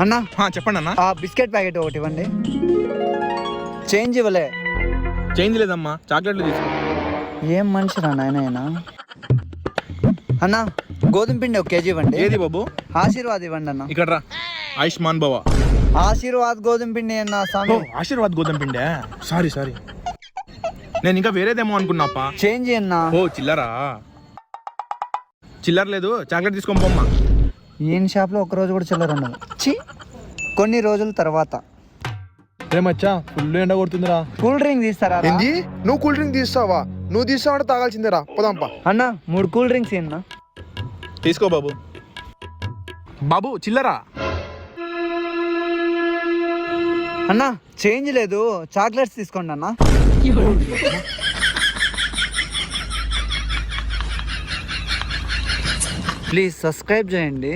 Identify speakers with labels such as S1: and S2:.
S1: అన్నా
S2: చెప్పండి అన్న.
S1: ఆ బిస్కెట్ ప్యాకెట్ ఒకటి ఇవ్వండి. చేంజ్ ఇవ్వలే.
S2: చేంజ్ లేదమ్మా, చాక్లెట్లు తీసుకో.
S1: ఏం మనిషిరా నాయన. అన్నా గోధుమ పిండి 1 కేజీ ఇవ్వండి.
S2: ఏది బాబు?
S1: ఆశీర్వాద్ ఇవ్వండి అన్న.
S2: ఇక్కడ రా. ఆయుష్మాన్ భవ.
S1: ఆశీర్వాద్ గోధుమ పిండి అన్న స్వామి.
S2: ఆశీర్వాద్ గోధుమ పిండే. సారీ నేను ఇంకా వేరేదేమో అనుకున్నాప్ప.
S1: చేంజ్ అన్నా.
S2: చిల్లరా? చిల్లర లేదు, చాక్లెట్ తీసుకొని పోమ్మా.
S1: ఈయన షాప్లో 1 రోజు కూడా చిల్లర ఉండదు. కొన్ని రోజుల తర్వాత
S2: మచ్చా ఫుల్ ఎండ కొడుతుందిరా.
S1: కూల్ డ్రింక్ తీస్తారా?
S3: ఏంది? నువ్వు కూల్ డ్రింక్ తీస్తావా? నువ్వు తీస్తావంటే తాగాల్సిందేరా. పోదాంపా.
S1: అన్న 3 కూల్ డ్రింక్స్ ఇన్నా.
S2: తీసుకో బాబు. బాబు చిల్లరా?
S1: అన్న చేంజ్ లేదు, చాక్లెట్స్ తీసుకోండి అన్న. ప్లీజ్ సబ్స్క్రైబ్ చేయండి.